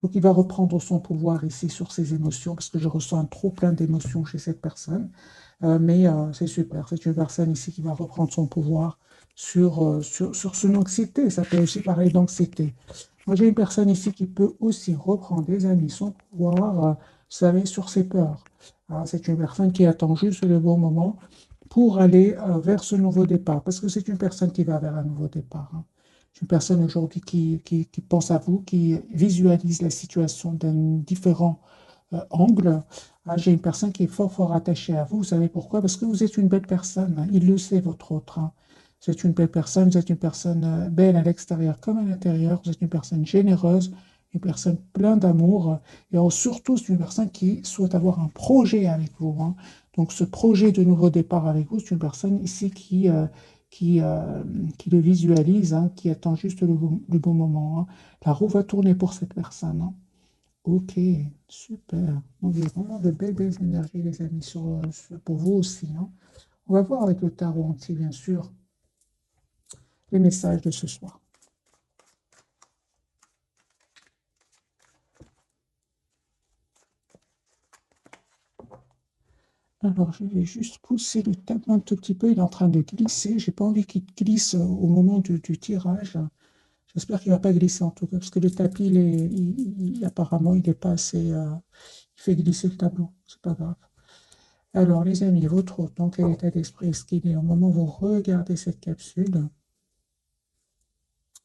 Donc, il va reprendre son pouvoir ici sur ses émotions, parce que je ressens un trop plein d'émotions chez cette personne. Mais c'est super, c'est une personne ici qui va reprendre son pouvoir sur son anxiété. Ça peut aussi parler d'anxiété. Moi, j'ai une personne ici qui peut aussi reprendre, des amis, son pouvoir, vous savez, sur ses peurs. C'est une personne qui attend juste le bon moment pour aller vers ce nouveau départ, parce que c'est une personne qui va vers un nouveau départ. C'est une personne aujourd'hui qui pense à vous, qui visualise la situation d'un différent angle. J'ai une personne qui est fort, fort attachée à vous. Vous savez pourquoi? Parce que vous êtes une belle personne. Il le sait, votre autre. Vous êtes une belle personne, vous êtes une personne belle à l'extérieur comme à l'intérieur. Vous êtes une personne généreuse, une personne pleine d'amour. Et surtout, c'est une personne qui souhaite avoir un projet avec vous. Donc, ce projet de nouveau départ avec vous, c'est une personne ici qui, euh, qui le visualise, qui attend juste le bon moment. La roue va tourner pour cette personne. Ok, super. Donc, il y a vraiment de belles, belles énergies, les amis, pour vous aussi. On va voir avec le tarot entier, bien sûr, les messages de ce soir. Alors, je vais juste pousser le tableau un tout petit peu. Il est en train de glisser. J'ai pas envie qu'il glisse au moment du tirage. J'espère qu'il va pas glisser en tout cas, parce que le tapis, apparemment, il n'est pas assez. Il fait glisser le tableau. C'est pas grave. Alors, les amis, votre hôte, dans quel état d'esprit est-ce qu'il est au moment où vous regardez cette capsule?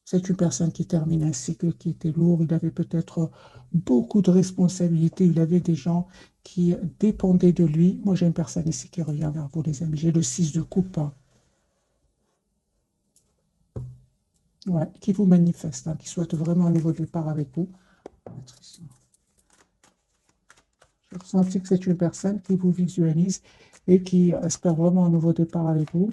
C'est une personne qui termine un cycle qui était lourd. Il avait peut-être beaucoup de responsabilités. Il avait des gens qui dépendaient de lui. Moi, j'ai une personne ici qui revient vers vous, les amis. J'ai le 6 de coupe, ouais, qui vous manifeste, qui souhaite vraiment un nouveau départ avec vous. Je ressens que c'est une personne qui vous visualise et qui espère vraiment un nouveau départ avec vous.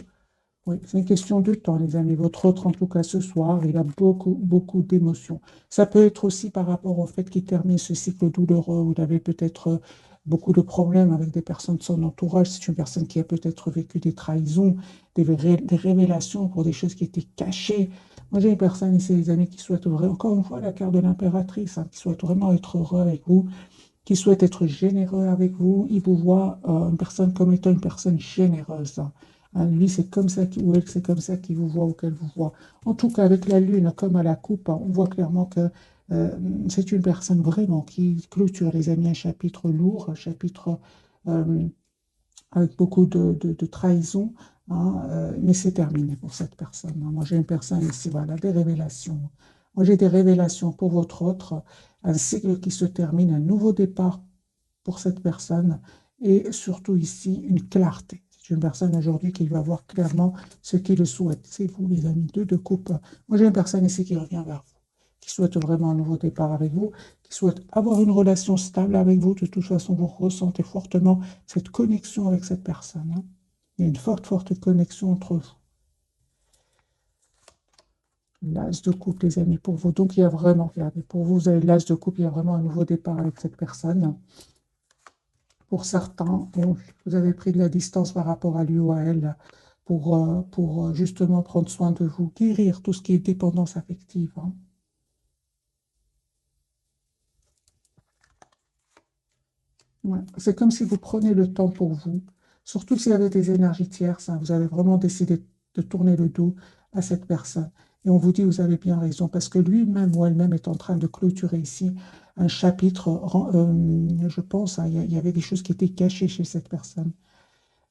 Oui, c'est une question de temps, les amis. Votre autre, en tout cas ce soir, il a beaucoup, beaucoup d'émotions. Ça peut être aussi par rapport au fait qu'il termine ce cycle douloureux où il avait peut-être beaucoup de problèmes avec des personnes de son entourage. C'est une personne qui a peut-être vécu des trahisons, des révélations pour des choses qui étaient cachées. Moi, j'ai une personne ici, les amis, qui souhaite vraiment, encore une fois, la carte de l'impératrice, qui souhaite vraiment être heureux avec vous, qui souhaite être généreux avec vous. Il vous voit une personne comme étant une personne généreuse. Lui, c'est comme ça, ou elle, c'est comme ça qu'il vous voit ou qu'elle vous voit. En tout cas, avec la lune comme à la coupe, on voit clairement que euh, c'est une personne vraiment qui clôture, les amis, un chapitre lourd, un chapitre euh, avec beaucoup de trahison. Mais c'est terminé pour cette personne. Moi, j'ai une personne ici, voilà, des révélations. Moi, j'ai des révélations pour votre autre, un cycle qui se termine, un nouveau départ pour cette personne et surtout ici une clarté. C'est une personne aujourd'hui qui va voir clairement ce qu'il souhaite. C'est vous, les amis, deux de coupe. Moi, j'ai une personne ici qui revient vers vous, qui souhaite vraiment un nouveau départ avec vous, qui souhaite avoir une relation stable avec vous. De toute façon, vous ressentez fortement cette connexion avec cette personne. Il y a une forte, forte connexion entre vous. L'as de coupe, les amis, pour vous. Donc, il y a vraiment, regardez, pour vous, vous avez l'as de coupe, il y a vraiment un nouveau départ avec cette personne. Pour certains, bon, vous avez pris de la distance par rapport à lui ou à elle pour justement prendre soin de vous, guérir tout ce qui est dépendance affective. Ouais. C'est comme si vous prenez le temps pour vous, surtout s'il y avait des énergies tierces. Vous avez vraiment décidé de tourner le dos à cette personne. Et on vous dit, vous avez bien raison, parce que lui-même ou elle-même est en train de clôturer ici un chapitre, je pense, il y avait des choses qui étaient cachées chez cette personne.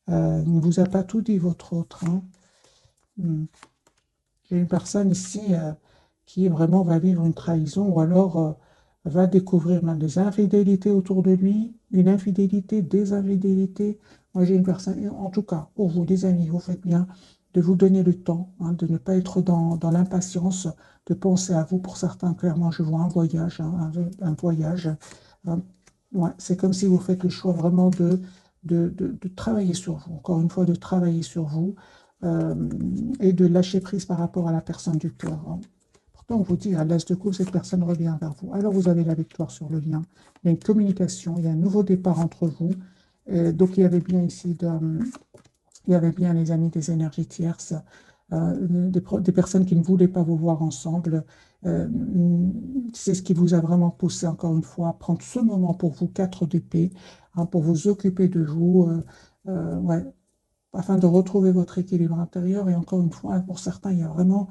Il ne vous a pas tout dit, votre autre. Hmm. J'ai une personne ici qui vraiment va vivre une trahison ou alors va découvrir même des infidélités autour de lui, une infidélité, des infidélités. Moi, j'ai une personne, en tout cas, pour vous, les amis, vous faites bien de vous donner le temps, de ne pas être dans l'impatience, de penser à vous. Pour certains, clairement, je vois un voyage, un voyage. hein. Ouais, c'est comme si vous faites le choix vraiment de travailler sur vous, encore une fois, de travailler sur vous euh, et de lâcher prise par rapport à la personne du cœur. Pourtant, on vous dit, à l'âge de couple, cette personne revient vers vous. Alors, vous avez la victoire sur le lien. Il y a une communication, il y a un nouveau départ entre vous. Donc, il y avait bien ici, il y avait bien, les amis, des énergies tierces, des personnes qui ne voulaient pas vous voir ensemble C'est ce qui vous a vraiment poussé, encore une fois, à prendre ce moment pour vous, 4 d'épée, hein, pour vous occuper de vous, ouais, afin de retrouver votre équilibre intérieur. Et encore une fois, pour certains, il y a vraiment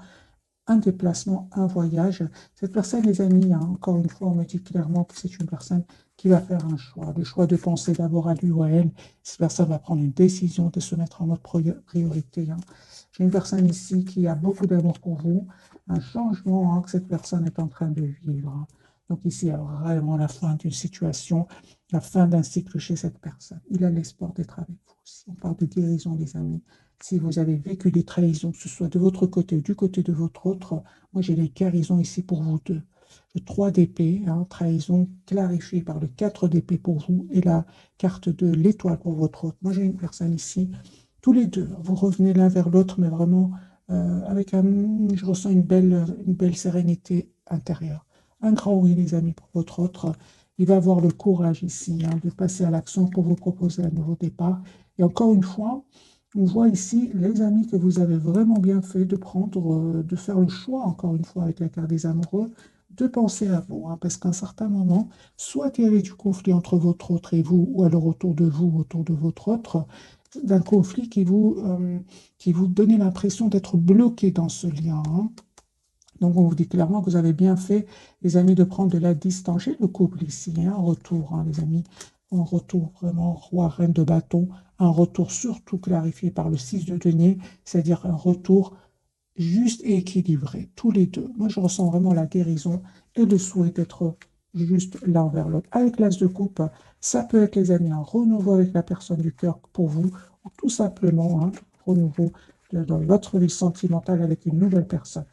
un déplacement, un voyage. Cette personne, les amis, hein, encore une fois, on me dit clairement que c'est une personne qui va faire un choix, le choix de penser d'abord à lui ou à elle. Cette personne va prendre une décision de se mettre en mode priorité, hein. J'ai une personne ici qui a beaucoup d'amour pour vous, un changement, hein, que cette personne est en train de vivre, hein. Donc ici, il y a vraiment la fin d'une situation, la fin d'un cycle chez cette personne. Il a l'espoir d'être avec vous. Si on parle de guérison, les amis, si vous avez vécu des trahisons, que ce soit de votre côté ou du côté de votre autre, moi j'ai les guérisons ici pour vous deux. Le 3 d'épée, hein, trahison clarifiée par le 4 d'épée pour vous et la carte de l'étoile pour votre autre. Moi j'ai une personne ici, tous les deux, vous revenez l'un vers l'autre, mais vraiment avec je ressens une belle sérénité intérieure. Un grand oui, les amis, pour votre autre. Il va avoir le courage ici, hein, de passer à l'action pour vous proposer un nouveau départ. Et encore une fois, on voit ici, les amis, que vous avez vraiment bien fait de prendre, de faire le choix, encore une fois, avec la carte des amoureux, de penser à vous, hein, parce qu'à un certain moment, soit il y avait du conflit entre votre autre et vous, ou alors autour de vous, autour de votre autre, d'un conflit qui vous donnait l'impression d'être bloqué dans ce lien, hein. Donc, on vous dit clairement que vous avez bien fait, les amis, de prendre de la distance. J'ai le couple ici, hein, un retour, hein, les amis, un retour vraiment roi, reine de bâton, un retour surtout clarifié par le 6 de denier, c'est-à-dire un retour juste et équilibré, tous les deux. Moi, je ressens vraiment la guérison et le souhait d'être juste l'un vers l'autre. Avec l'as de coupe, ça peut être, les amis, un renouveau avec la personne du cœur pour vous, ou tout simplement un renouveau dans votre vie sentimentale avec une nouvelle personne.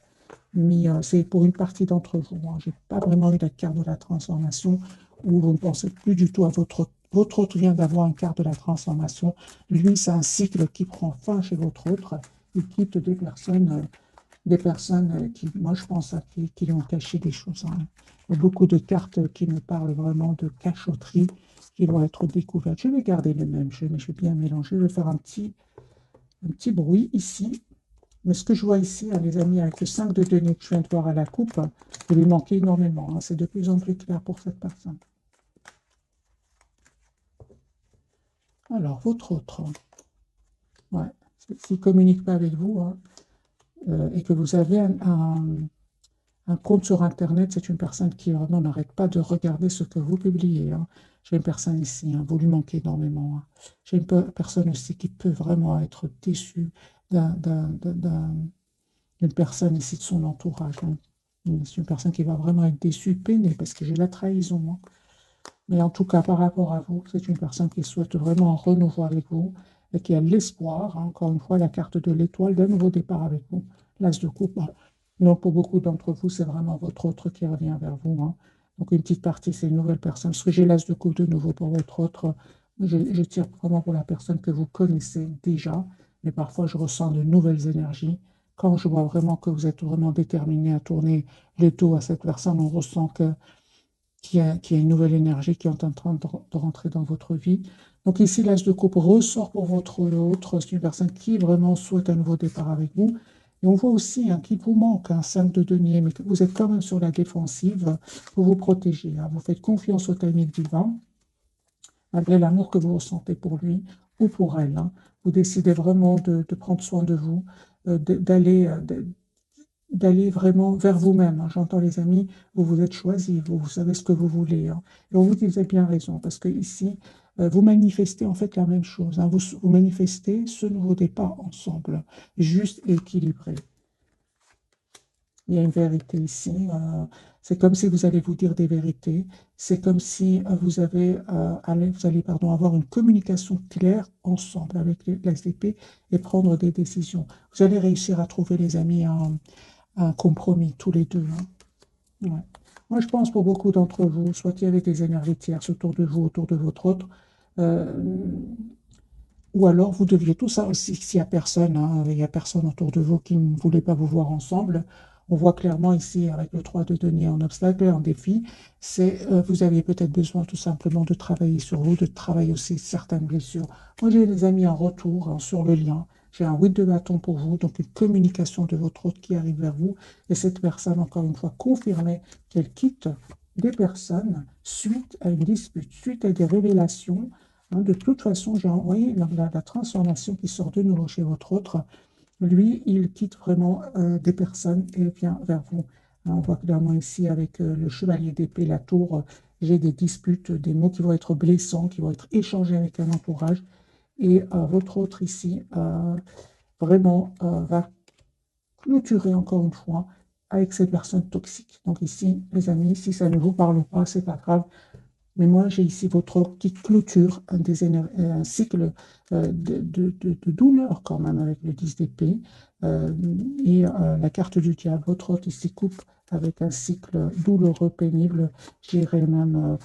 Mais c'est pour une partie d'entre vous, hein. Je n'ai pas vraiment eu la carte de la transformation où vous ne pensez plus du tout à votre autre vient d'avoir une carte de la transformation. Lui, c'est un cycle qui prend fin chez votre autre. Il quitte des personnes qui, moi, je pense, qui lui ont caché des choses, hein. Il y a beaucoup de cartes qui me parlent vraiment de cachotterie qui vont être découvertes. Je vais garder les mêmes, je vais bien mélanger. Je vais faire un petit bruit ici. Mais ce que je vois ici, hein, les amis, avec le 5 de denier que je viens de voir à la coupe, il lui manquait énormément, hein. C'est de plus en plus clair pour cette personne. Alors, votre autre, ouais, s'il ne communique pas avec vous, hein, et que vous avez un compte sur Internet, c'est une personne qui vraiment n'arrête pas de regarder ce que vous publiez, hein. J'ai une personne ici, hein, vous lui manquez énormément, hein. J'ai une personne aussi qui peut vraiment être déçue d'une personne ici de son entourage, hein. C'est une personne qui va vraiment être déçue, peinée, parce que j'ai la trahison, hein. Mais en tout cas, par rapport à vous, c'est une personne qui souhaite vraiment un renouveau avec vous et qui a l'espoir, hein, encore une fois, la carte de l'étoile d'un nouveau départ avec vous, l'as de coupe, hein. Donc, pour beaucoup d'entre vous, c'est vraiment votre autre qui revient vers vous, hein. Donc, une petite partie, c'est une nouvelle personne. Parce que j'ai l'as de coupe de nouveau pour votre autre. Je tire vraiment pour la personne que vous connaissez déjà, mais parfois, je ressens de nouvelles énergies. Quand je vois vraiment que vous êtes vraiment déterminé à tourner le dos à cette personne, on ressent qu'il y a une nouvelle énergie qui est en train de rentrer dans votre vie. Donc ici, l'as de coupe ressort pour votre autre. C'est une personne qui vraiment souhaite un nouveau départ avec vous. Et on voit aussi, hein, qu'il vous manque un 5 de denier, mais que vous êtes quand même sur la défensive. Vous vous protégez, hein. Vous faites confiance au timing divin, malgré l'amour que vous ressentez pour lui ou pour elle, hein. Vous décidez vraiment de prendre soin de vous, d'aller vraiment vers vous-même, hein. J'entends, les amis, vous vous êtes choisis, vous savez ce que vous voulez, hein. Et on vous dit, vous avez bien raison, parce que ici, vous manifestez en fait la même chose, hein. Vous manifestez ce nouveau départ ensemble, juste et équilibré. Il y a une vérité ici. C'est comme si vous allez vous dire des vérités. C'est comme si vous allez, pardon, avoir une communication claire ensemble avec la SDP et prendre des décisions. Vous allez réussir à trouver, les amis, un compromis, tous les deux, hein. Ouais. Moi, je pense pour beaucoup d'entre vous, soit qu'il y avait des énergies tierces autour de vous, autour de votre autre, euh, ou alors vous deviez tout ça aussi, s'il n'y a personne, hein, il n'y a personne autour de vous qui ne voulait pas vous voir ensemble. On voit clairement ici, avec le 3 de denier en obstacle, en défi, vous aviez peut-être besoin tout simplement de travailler sur vous, de travailler aussi certaines blessures. Moi, j'ai des amis en retour, hein, sur le lien. J'ai un 8 de bâton pour vous, donc une communication de votre hôte qui arrive vers vous. Et cette personne, encore une fois, confirmait qu'elle quitte des personnes suite à une dispute, suite à des révélations. Hein. De toute façon, j'ai envoyé la transformation qui sort de nouveau chez votre autre. Lui, il quitte vraiment des personnes et vient vers vous. Hein, on voit clairement ici avec le chevalier d'épée, la tour, j'ai des disputes, des mots qui vont être blessants, qui vont être échangés avec un entourage. Et votre autre ici, vraiment, va clôturer encore une fois avec cette personne toxique. Donc ici, les amis, si ça ne vous parle pas, c'est pas grave. Mais moi, j'ai ici votre ordre qui clôture un cycle de douleur quand même avec le 10 d'épée. Et la carte du diable, votre ordre ici coupe avec un cycle douloureux, pénible. Je dirais même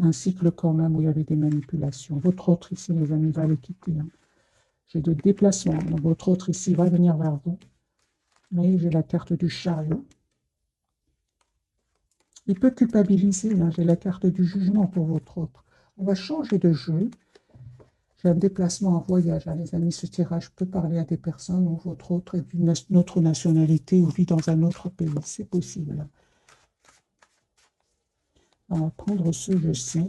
un cycle quand même où il y avait des manipulations. Votre autre ici, les amis, va le quitter. Hein. J'ai de déplacement. Donc, votre autre ici va venir vers vous. Mais j'ai la carte du chariot. Il peut culpabiliser, hein. J'ai la carte du jugement pour votre autre. On va changer de jeu. J'ai un déplacement en voyage, hein, les amis. Ce tirage peut parler à des personnes où votre autre est d'une autre nationalité ou vit dans un autre pays. C'est possible. On va prendre ce jeu-ci.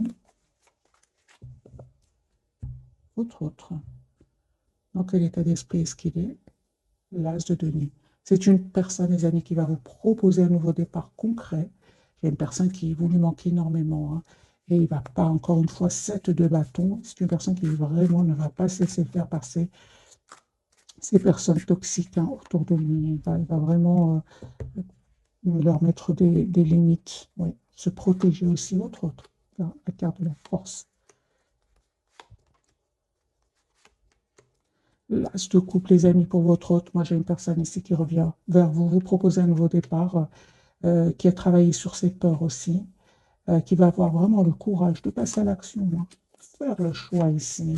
Votre autre. Dans quel état d'esprit est-ce qu'il est? L'as de denier. C'est une personne, les amis, qui va vous proposer un nouveau départ concret. Il y a une personne qui vous lui manque énormément. Hein, et il ne va pas, encore une fois, 7 de bâton. C'est une personne qui vraiment ne va pas se laisser faire par ces personnes toxiques hein, autour de lui. Il va vraiment leur mettre des limites. Oui. Se protéger aussi, autre. La carte de la force. L'as de coupe, les amis, pour votre hôte. Moi, j'ai une personne ici qui revient vers vous, vous proposer un nouveau départ, qui a travaillé sur ses peurs aussi, qui va avoir vraiment le courage de passer à l'action, hein, faire le choix ici,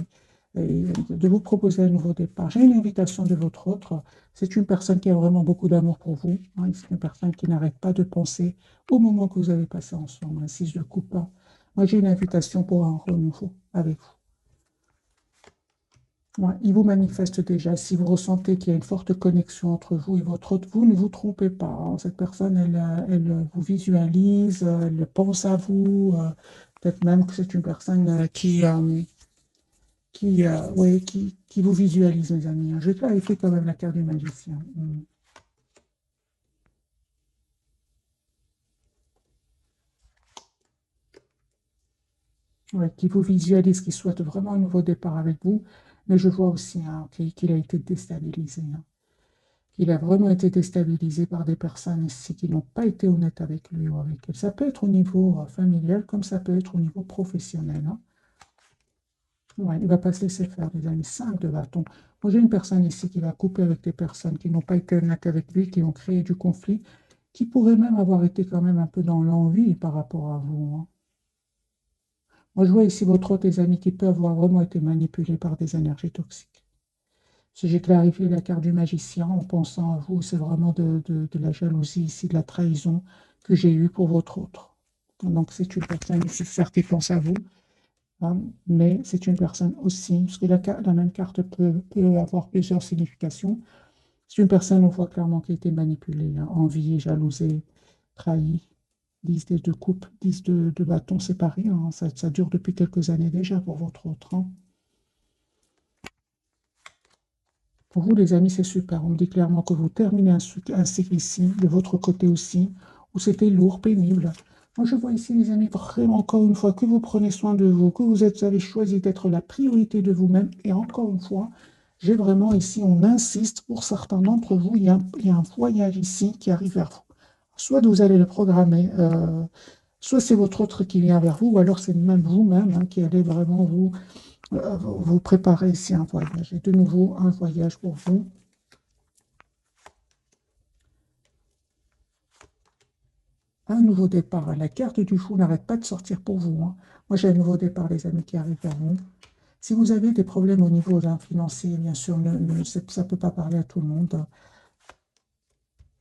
et de vous proposer un nouveau départ. J'ai une invitation de votre autre. C'est une personne qui a vraiment beaucoup d'amour pour vous. Hein, c'est une personne qui n'arrête pas de penser au moment que vous avez passé ensemble. Un 6 de coupe. Hein. Moi, j'ai une invitation pour un renouveau avec vous. Ouais, il vous manifeste déjà. Si vous ressentez qu'il y a une forte connexion entre vous et votre autre, vous ne vous trompez pas. Hein. Cette personne, elle vous visualise, elle pense à vous. Peut-être même que c'est une personne ouais, qui vous visualise, mes amis. Hein. Je vais clarifier quand même la carte du magicien. Ouais, qui vous visualise, qui souhaite vraiment un nouveau départ avec vous. Mais je vois aussi hein, qu'il a été déstabilisé. Hein. Il a vraiment été déstabilisé par des personnes ici qui n'ont pas été honnêtes avec lui ou avec elle. Ça peut être au niveau familial comme ça peut être au niveau professionnel. Hein. Ouais, il ne va pas se laisser faire, les amis. 5 de bâton. Moi, j'ai une personne ici qui va couper avec des personnes qui n'ont pas été honnêtes avec lui, qui ont créé du conflit, qui pourrait même avoir été quand même un peu dans l'envie par rapport à vous. Hein. Moi, je vois ici votre autre, les amis, qui peut avoir vraiment été manipulés par des énergies toxiques. Si j'ai clarifié la carte du magicien en pensant à vous, c'est vraiment de la jalousie ici, de la trahison que j'ai eue pour votre autre. Donc c'est une personne ici, certes, qui pense à vous, hein, mais c'est une personne aussi, parce que la même carte peut avoir plusieurs significations. C'est une personne, on voit clairement, qui a été manipulée, hein, enviée, jalousée, trahie. 10 de coupe, 10 de bâton séparés. Hein, ça dure depuis quelques années déjà pour votre autre. Hein. Pour vous, les amis, c'est super. On me dit clairement que vous terminez un cycle ici, de votre côté aussi, où c'était lourd, pénible. Moi, je vois ici, les amis, vraiment, encore une fois, que vous prenez soin de vous, que vous avez choisi d'être la priorité de vous-même. Et encore une fois, j'ai vraiment ici, on insiste, pour certains d'entre vous, il y a un voyage ici qui arrive vers vous. Soit vous allez le programmer, soit c'est votre autre qui vient vers vous, ou alors c'est même vous-même hein, qui allez vraiment vous préparez ici un voyage. Et de nouveau, un voyage pour vous. Un nouveau départ. La carte du fou n'arrête pas de sortir pour vous. Hein. Moi, j'ai un nouveau départ, les amis, qui arrive vers vous. Si vous avez des problèmes au niveau financier, bien sûr, ça ne peut pas parler à tout le monde.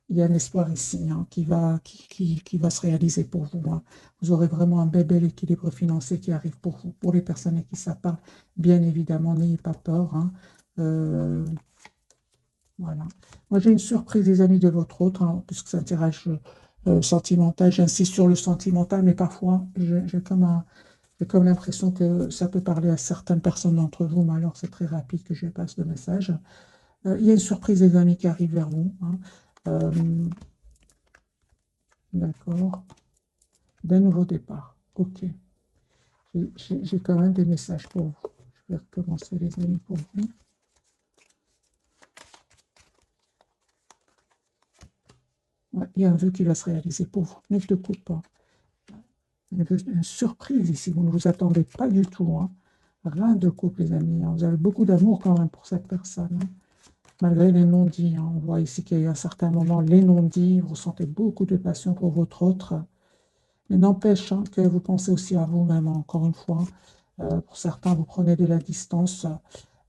Il y a un espoir ici hein, qui va se réaliser pour vous. Hein. Vous aurez vraiment un bel équilibre financier qui arrive pour vous. Pour les personnes qui ne savent pas, bien évidemment, n'ayez pas peur. Hein. Voilà. Moi, j'ai une surprise, les amis, de votre autre, hein, puisque c'est un tirage sentimental. J'insiste sur le sentimental, mais parfois, j'ai comme l'impression que ça peut parler à certaines personnes d'entre vous, mais alors c'est très rapide que je passe le message. Il y a une surprise, les amis, qui arrive vers vous, hein. D'accord. D'un nouveau départ. Ok. J'ai quand même des messages pour vous. Je vais recommencer, les amis, pour vous. Ouais, il y a un vœu qui va se réaliser pour vous. Ne te coupe pas. Une surprise ici. Vous ne vous attendez pas du tout, hein. Rien de couple, les amis, hein. Vous avez beaucoup d'amour quand même pour cette personne, hein. Malgré les non-dits, hein. On voit ici qu'il y a eu à un certain moment les non-dits. Vous ressentez beaucoup de passion pour votre autre. Mais n'empêche, hein, que vous pensez aussi à vous-même, hein, encore une fois. Pour certains, vous prenez de la distance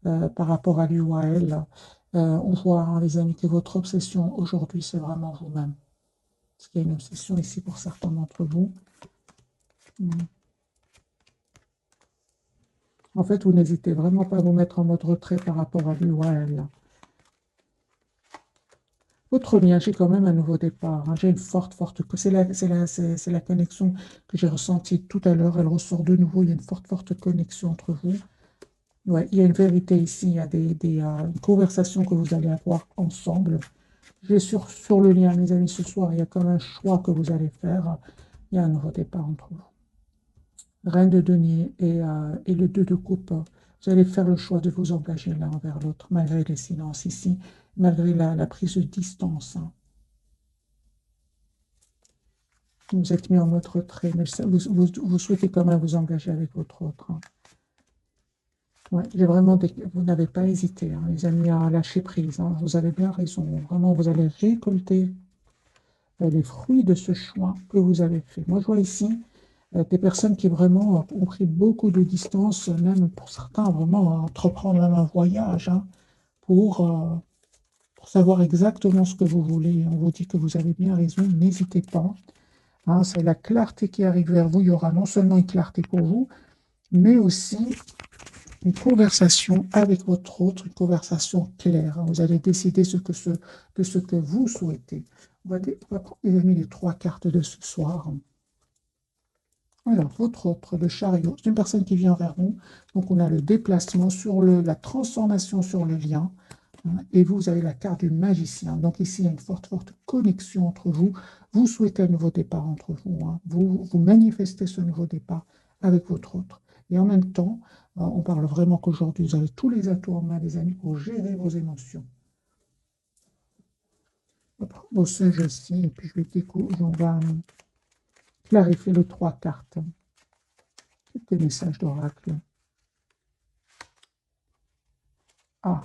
par rapport à lui ou à elle. On voit, hein, les amis, que votre obsession aujourd'hui, c'est vraiment vous-même. Parce qu'il y a une obsession ici pour certains d'entre vous. En fait, vous n'hésitez vraiment pas à vous mettre en mode retrait par rapport à lui ou à elle. Votre lien, j'ai quand même un nouveau départ, hein. J'ai une forte. C'est la connexion que j'ai ressentie tout à l'heure. Elle ressort de nouveau. Il y a une forte connexion entre vous. Ouais, il y a une vérité ici. Il y a une conversation que vous allez avoir ensemble. J'ai sur le lien, mes amis, ce soir, il y a comme un choix que vous allez faire. Il y a un nouveau départ entre vous. Reine de denier et le 2 de coupe. Vous allez faire le choix de vous engager l'un envers l'autre, malgré les silences ici, malgré la prise de distance, hein. Vous êtes mis en mode retrait, mais vous souhaitez quand même vous engager avec votre autre, hein. Ouais, vous n'avez pas hésité, hein, les amis, à lâcher prise, hein. Vous avez bien raison. Vraiment, vous allez récolter les fruits de ce choix que vous avez fait. Moi, je vois ici des personnes qui vraiment ont pris beaucoup de distance, même pour certains, vraiment entreprendre même un voyage, hein, pour savoir exactement ce que vous voulez. On vous dit que vous avez bien raison, n'hésitez pas, hein. C'est la clarté qui arrive vers vous. Il y aura non seulement une clarté pour vous, mais aussi une conversation avec votre autre, une conversation claire, hein. Vous allez décider de ce que vous souhaitez. On va prendre, les amis, les 3 cartes de ce soir. Alors, votre autre, le chariot, c'est une personne qui vient vers nous. Donc, on a le déplacement la transformation sur le lien, hein, et vous avez la carte du magicien. Donc, ici, il y a une forte connexion entre vous. Vous souhaitez un nouveau départ entre vous, hein. Vous manifestez ce nouveau départ avec votre autre. Et en même temps, on parle vraiment qu'aujourd'hui, vous avez tous les atouts en main, les amis, pour gérer vos émotions. Au singe aussi, et puis je vais découvrir, on va clarifier les 3 cartes. Des messages d'oracle. Ah,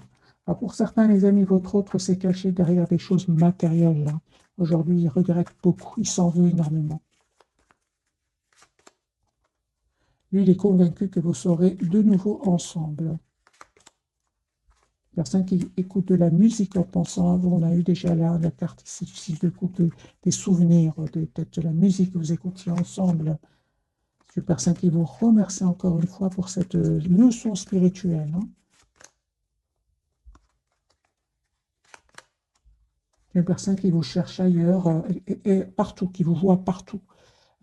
pour certains, les amis, votre autre s'est caché derrière des choses matérielles, hein. Aujourd'hui, il regrette beaucoup, il s'en veut énormément. Lui, il est convaincu que vous serez de nouveau ensemble. Personne qui écoute de la musique en pensant à vous. On a eu déjà là la carte ici de couple, des souvenirs, peut-être de la musique que vous écoutiez ensemble. C'est une personne qui vous remercie encore une fois pour cette leçon spirituelle, hein. Une personne qui vous cherche ailleurs et partout, qui vous voit partout.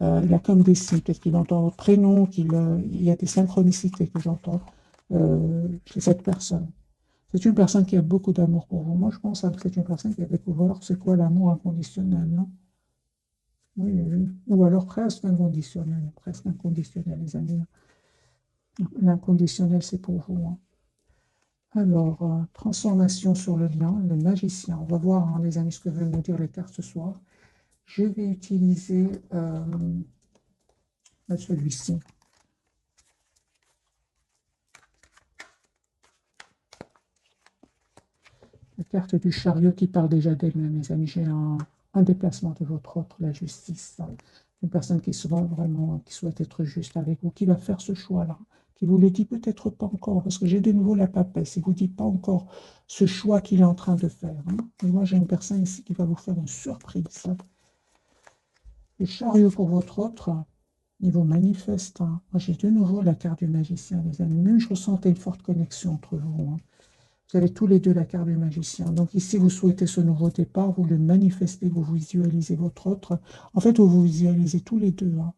Il a comme des signes, peut-être qu'il entend votre prénom, il y a des synchronicités que j'entends chez cette personne. C'est une personne qui a beaucoup d'amour pour vous. Moi, je pense que c'est une personne qui a découvert c'est quoi l'amour inconditionnel, non? Oui, oui. Ou alors presque inconditionnel, les amis. L'inconditionnel, c'est pour vous, hein. Alors, transformation sur le lien, le magicien. On va voir, hein, les amis, ce que veulent nous dire les cartes ce soir. Je vais utiliser celui-ci. La carte du chariot qui parle déjà d'elle-même, mes amis. J'ai un déplacement de votre autre, la justice. Une personne qui qui souhaite être juste avec vous, qui va faire ce choix-là, qui vous le dit peut-être pas encore, parce que j'ai de nouveau la papesse. Il ne vous dit pas encore ce choix qu'il est en train de faire, hein. Et moi, j'ai une personne ici qui va vous faire une surprise. Le chariot pour votre autre, il vous manifeste, hein. Moi, j'ai de nouveau la carte du magicien, les amis. Même je ressentais une forte connexion entre vous, hein. Vous avez tous les deux la carte du magicien. Donc ici, vous souhaitez ce nouveau départ, vous le manifestez, vous visualisez votre autre. En fait, vous visualisez tous les deux. Hein.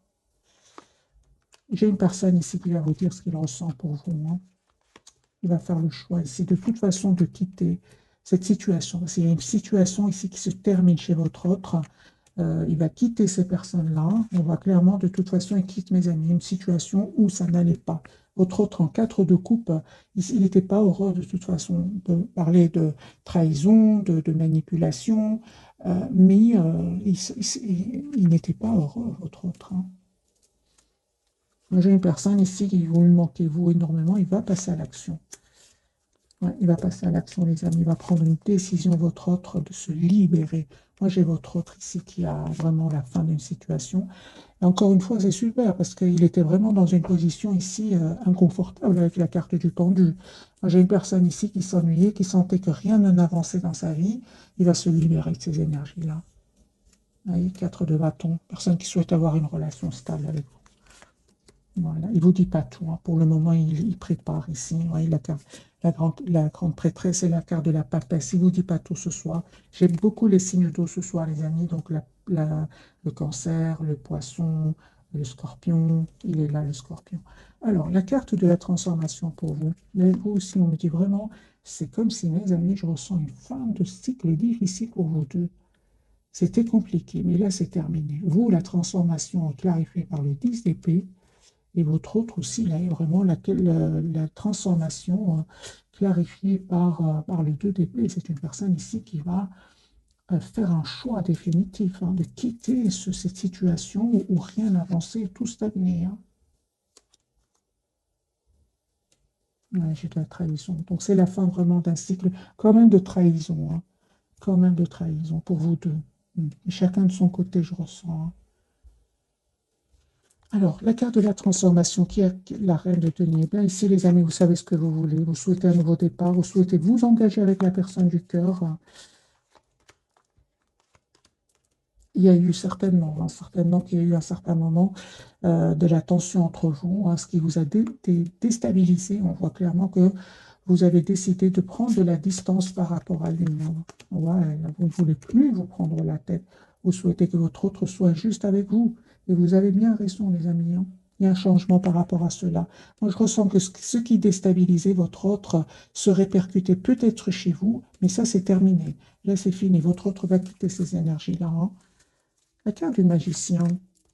J'ai une personne ici qui va vous dire ce qu'il ressent pour vous. Hein. Il va faire le choix ici, de toute façon, de quitter cette situation. S'il y a une situation ici qui se termine chez votre autre, il va quitter ces personnes-là. On voit clairement, de toute façon, il quitte, mes amis, une situation où ça n'allait pas. Votre autre en 4 de coupe, il n'était pas heureux de toute façon de parler de trahison, de manipulation, mais il n'était pas heureux, votre autre. Hein. Moi, j'ai une personne ici qui vous lui manquez vous énormément, il va passer à l'action. Ouais, il va passer à l'action, les amis. Il va prendre une décision, votre autre, de se libérer. Moi, j'ai votre autre ici qui a vraiment la fin d'une situation. Et encore une fois, c'est super parce qu'il était vraiment dans une position ici inconfortable avec la carte du pendu. Moi, j'ai une personne ici qui s'ennuyait, qui sentait que rien n'avançait dans sa vie. Il va se libérer de ces énergies-là. Vous voyez, 4 de bâton. Personne qui souhaite avoir une relation stable avec vous. Voilà. Il ne vous dit pas tout. Hein. Pour le moment, il prépare ici. Ouais, la grande prêtresse et la carte de la papesse. Il ne vous dit pas tout ce soir. J'aime beaucoup les signes d'eau ce soir, les amis. Donc, le cancer, le poisson, le scorpion. Il est là, le scorpion. Alors, la carte de la transformation pour vous. Mais vous aussi, on me dit vraiment, c'est comme si, mes amis, je ressens une fin de cycle difficile pour vous deux. C'était compliqué, mais là, c'est terminé. Vous, la transformation est clarifiée par le 10 d'épée. Et votre autre aussi, là, est vraiment la transformation clarifiée par les 2 d'épée. C'est une personne ici qui va faire un choix définitif hein, de quitter cette situation où rien n'avançait, tout stagnait. Hein. Ouais, j'ai de la trahison. Donc c'est la fin vraiment d'un cycle, quand même de trahison. Hein. Quand même de trahison pour vous deux. Et chacun de son côté, je ressens. Hein. Alors, la carte de la transformation, qui est la reine de denier. Bien ici, les amis, vous savez ce que vous voulez. Vous souhaitez un nouveau départ, vous souhaitez vous engager avec la personne du cœur. Il y a eu certainement, hein, certainement qu'il y a eu à un certain moment de la tension entre vous, hein, ce qui vous a déstabilisé. On voit clairement que vous avez décidé de prendre de la distance par rapport à lui. Hein. Ouais, vous ne voulez plus vous prendre la tête. Vous souhaitez que votre autre soit juste avec vous. Et vous avez bien raison, les amis. Hein. Il y a un changement par rapport à cela. Moi, je ressens que ce qui déstabilisait votre autre se répercutait peut-être chez vous, mais ça, c'est terminé. Là, c'est fini. Votre autre va quitter ces énergies-là. Hein. La carte du magicien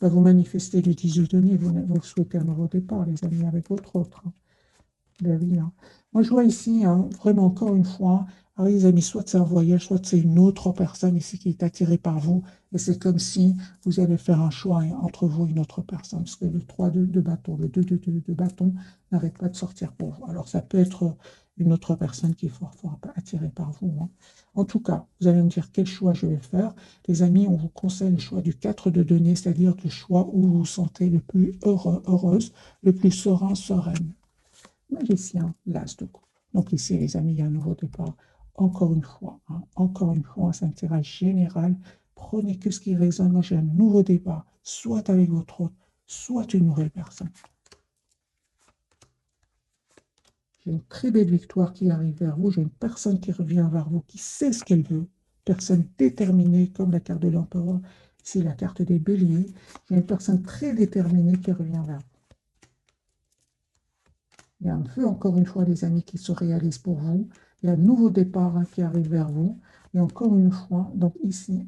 va vous manifester le 10 de denier. Vous souhaitez un nouveau départ, les amis, avec votre autre. Hein. Ben oui, hein. Moi, je vois ici, hein, vraiment, encore une fois, alors, les amis, soit c'est un voyage, soit c'est une autre personne ici qui est attirée par vous. Et c'est comme si vous allez faire un choix entre vous et une autre personne. Parce que le 3 de bâton, le 2 de bâton n'arrête pas de sortir pour vous. Alors, ça peut être une autre personne qui est fort attirée par vous. Hein. En tout cas, vous allez me dire quel choix je vais faire. Les amis, on vous conseille le choix du 4 de denier, c'est-à-dire le choix où vous vous sentez le plus heureux, heureuse, le plus serein, sereine. Magicien, l'as de coupe. Donc ici, les amis, il y a un nouveau départ. Encore une fois, c'est un tirage général. Prenez que ce qui résonne. Moi, j'ai un nouveau départ, soit avec votre autre, soit une nouvelle personne. J'ai une très belle victoire qui arrive vers vous. J'ai une personne qui revient vers vous, qui sait ce qu'elle veut. Personne déterminée, comme la carte de l'empereur. C'est la carte des béliers. J'ai une personne très déterminée qui revient vers vous. Il y a un feu, encore une fois, les amis, qui se réalise pour vous. Il y a un nouveau départ hein, qui arrive vers vous. Et encore une fois, donc ici,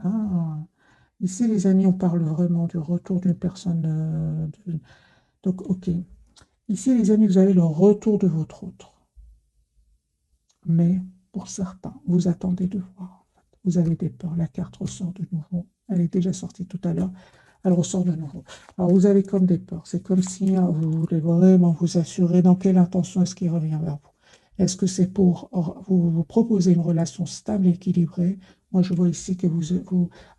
ici, les amis, on parle vraiment du retour d'une personne. Donc, ok. Ici, les amis, vous avez le retour de votre autre. Mais pour certains, vous attendez de voir. Vous avez des peurs. La carte ressort de nouveau. Elle est déjà sortie tout à l'heure. Elle ressort de nouveau. Alors, vous avez comme des peurs. C'est comme si vous voulez vraiment vous assurer dans quelle intention est-ce qu'il revient vers vous. Est-ce que c'est pour vous proposer une relation stable et équilibrée? Moi, je vois ici que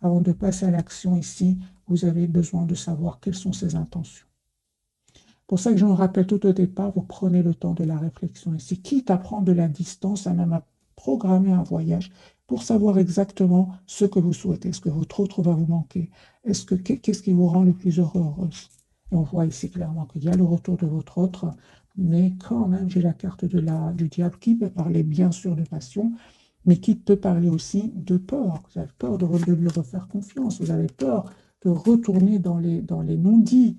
avant de passer à l'action ici, vous avez besoin de savoir quelles sont ses intentions. Pour ça que je me rappelle tout au départ, vous prenez le temps de la réflexion ici, quitte à prendre de la distance, à même à programmer un voyage pour savoir exactement ce que vous souhaitez. Est-ce que votre autre va vous manquer? Qu'est-ce qui vous rend le plus heureuse? Et on voit ici clairement qu'il y a le retour de votre autre, mais quand même, j'ai la carte du diable qui peut parler bien sûr de passion, mais qui peut parler aussi de peur. Vous avez peur de lui refaire confiance, vous avez peur de retourner dans les non-dits.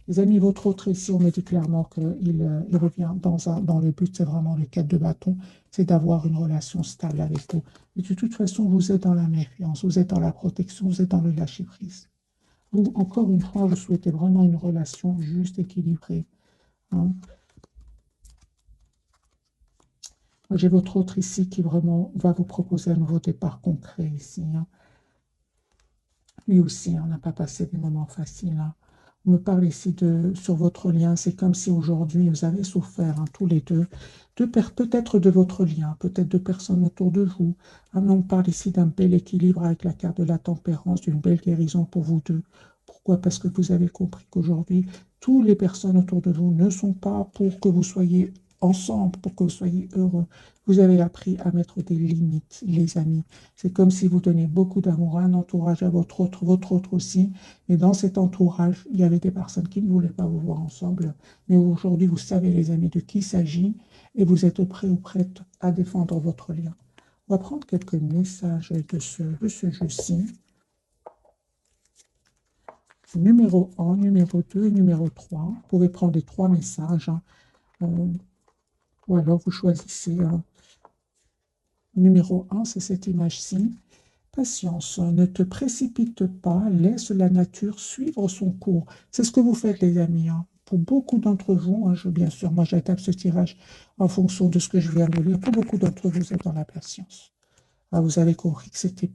Les amis, votre autre ici, on me dit clairement qu'il revient dans le but, c'est vraiment le 4 de bâton, c'est d'avoir une relation stable avec vous. Et de toute façon, vous êtes dans la méfiance, vous êtes dans la protection, vous êtes dans le lâcher-prise. Vous, encore une fois, vous souhaitez vraiment une relation juste, équilibrée. Hein. J'ai votre autre ici qui vraiment va vous proposer un nouveau départ concret ici. Hein. Lui aussi, on n'a pas passé des moments faciles. Hein. On me parle ici sur votre lien. C'est comme si aujourd'hui, vous avez souffert, hein, tous les deux, peut-être de votre lien, peut-être de personnes autour de vous. Ah, mais on parle ici d'un bel équilibre avec la carte de la tempérance, d'une belle guérison pour vous deux. Pourquoi? Parce que vous avez compris qu'aujourd'hui, toutes les personnes autour de vous ne sont pas pour que vous soyez ensemble, pour que vous soyez heureux. Vous avez appris à mettre des limites, les amis. C'est comme si vous donniez beaucoup d'amour à un entourage, à votre autre aussi. Et dans cet entourage, il y avait des personnes qui ne voulaient pas vous voir ensemble. Mais aujourd'hui, vous savez, les amis, de qui il s'agit et vous êtes prêts ou prêtes à défendre votre lien. On va prendre quelques messages de ce jeu-ci. Numéro 1, numéro 2 et numéro 3. Vous pouvez prendre les 3 messages. Hein. Ou alors vous choisissez. Numéro 1, c'est cette image-ci. Patience, ne te précipite pas, laisse la nature suivre son cours. C'est ce que vous faites, les amis. Hein. Pour beaucoup d'entre vous, hein, bien sûr, moi j'attaque ce tirage en fonction de ce que je viens de lire. Pour beaucoup d'entre vous, vous êtes dans la patience. Ah, vous avez compris que c'était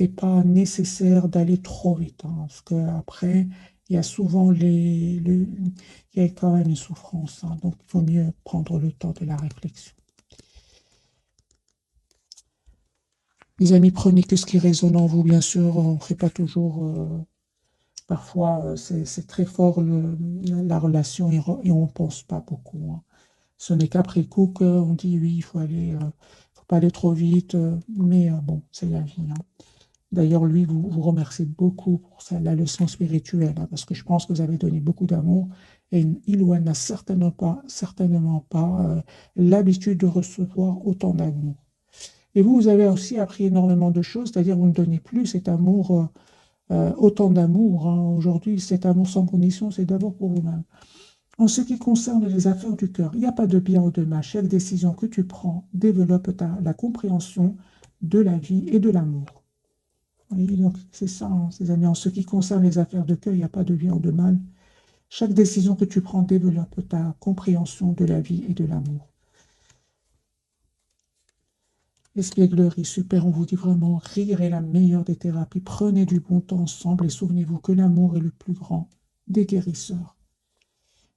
pas nécessaire d'aller trop vite. Hein, parce qu'après, il y a souvent il y a quand même une souffrance. Hein, donc, il vaut mieux prendre le temps de la réflexion. Les amis, prenez que ce qui résonne en vous, bien sûr. On ne fait pas toujours. Parfois, c'est très fort la relation et on ne pense pas beaucoup. Hein. Ce n'est qu'après coup qu'on dit oui, il faut pas aller trop vite. Mais bon, c'est la vie. Hein. D'ailleurs, lui, vous remercie beaucoup pour ça, la leçon spirituelle, hein, parce que je pense que vous avez donné beaucoup d'amour et il ou elle n'a certainement pas l'habitude de recevoir autant d'amour. Et vous, vous avez aussi appris énormément de choses, c'est-à-dire vous ne donnez plus cet amour, autant d'amour. Hein. Aujourd'hui, cet amour sans condition, c'est d'abord pour vous-même. En ce qui concerne les affaires du cœur, il n'y a pas de bien ou de mal. Chaque décision que tu prends développe la compréhension de la vie et de l'amour. Oui, donc c'est ça, hein, ces amis. En ce qui concerne les affaires de cœur, il n'y a pas de bien ou de mal. Chaque décision que tu prends développe ta compréhension de la vie et de l'amour. Espièglerie, super, on vous dit vraiment, rire est la meilleure des thérapies. Prenez du bon temps ensemble et souvenez-vous que l'amour est le plus grand des guérisseurs.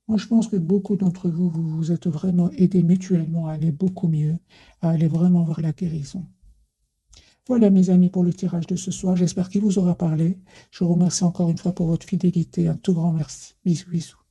Moi, je pense que beaucoup d'entre vous, vous vous êtes vraiment aidés mutuellement à aller beaucoup mieux, à aller vraiment vers la guérison. Voilà, mes amis, pour le tirage de ce soir. J'espère qu'il vous aura parlé. Je vous remercie encore une fois pour votre fidélité. Un tout grand merci. Bisous, bisous.